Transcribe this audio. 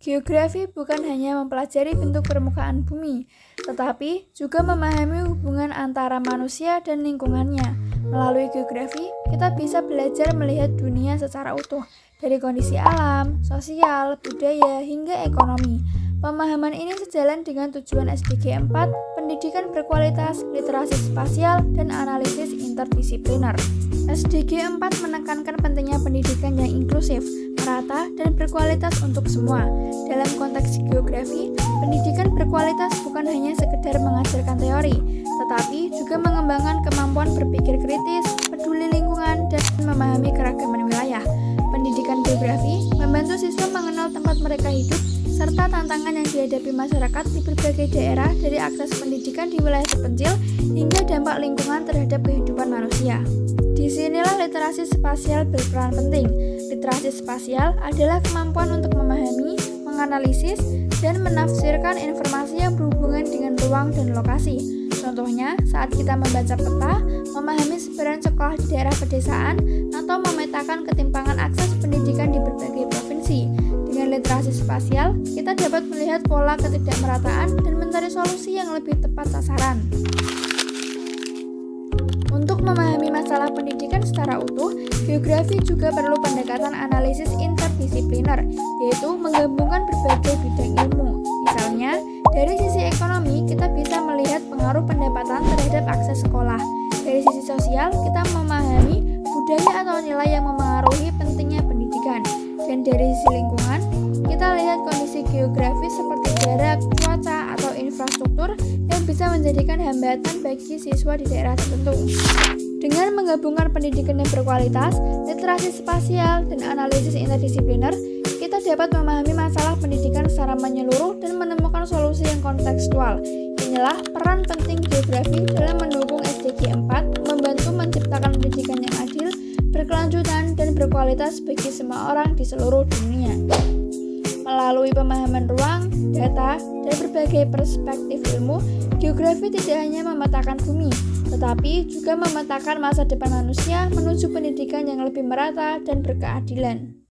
Geografi bukan hanya mempelajari bentuk permukaan bumi, tetapi juga memahami hubungan antara manusia dan lingkungannya. Melalui geografi, kita bisa belajar melihat dunia secara utuh, dari kondisi alam, sosial, budaya, hingga ekonomi. Pemahaman ini sejalan dengan tujuan SDG 4, pendidikan berkualitas, literasi spasial, dan analisis interdisipliner. SDG 4 menekankan pentingnya pendidikan yang inklusif, merata, dan berkualitas untuk semua. Dalam konteks geografi, pendidikan berkualitas bukan hanya sekedar mengajarkan teori, tetapi juga mengembangkan kemampuan berpikir kritis, peduli lingkungan, dan memahami keragaman wilayah. Pendidikan geografi membantu siswa mengenal tempat mereka hidup, serta tantangan yang dihadapi masyarakat di berbagai daerah, dari akses pendidikan di wilayah terpencil hingga dampak lingkungan terhadap kehidupan manusia. Disinilah literasi spasial berperan penting. Literasi spasial adalah kemampuan untuk memahami, menganalisis, dan menafsirkan informasi yang berhubungan dengan ruang dan lokasi. Contohnya, saat kita membaca peta, memahami sebaran sekolah di daerah pedesaan, atau memetakan ketimpangan akses pendidikan di berbagai provinsi. Dengan literasi spasial, kita dapat melihat pola ketidakmerataan dan mencari solusi yang lebih tepat sasaran. Untuk memahami masalah pendidikan secara utuh, geografi juga perlu pendekatan analisis interdisipliner, yaitu menggabungkan berbagai bidang ilmu. Misalnya, dari sisi ekonomi, kita bisa melihat pengaruh pendapatan terhadap akses sekolah. Dari sisi sosial, kita memahami budaya atau nilai yang memengaruhi pentingnya pendidikan. Dan dari sisi lingkungan, kita lihat kondisi geografis seperti jarak, cuaca, atau infrastruktur yang bisa menjadikan hambatan bagi siswa di daerah tertentu. Dengan menggabungkan pendidikan yang berkualitas, literasi spasial, dan analisis interdisipliner, kita dapat memahami masalah pendidikan secara menyeluruh dan menemukan solusi yang kontekstual. Inilah peran penting geografi dalam mendukung SDG 4, membantu menciptakan pendidikan yang adil, berkelanjutan, dan berkualitas bagi semua orang di seluruh dunia. Melalui pemahaman ruang, data, dan berbagai perspektif ilmu, geografi tidak hanya memetakan bumi, tetapi juga memetakan masa depan manusia menuju pendidikan yang lebih merata dan berkeadilan.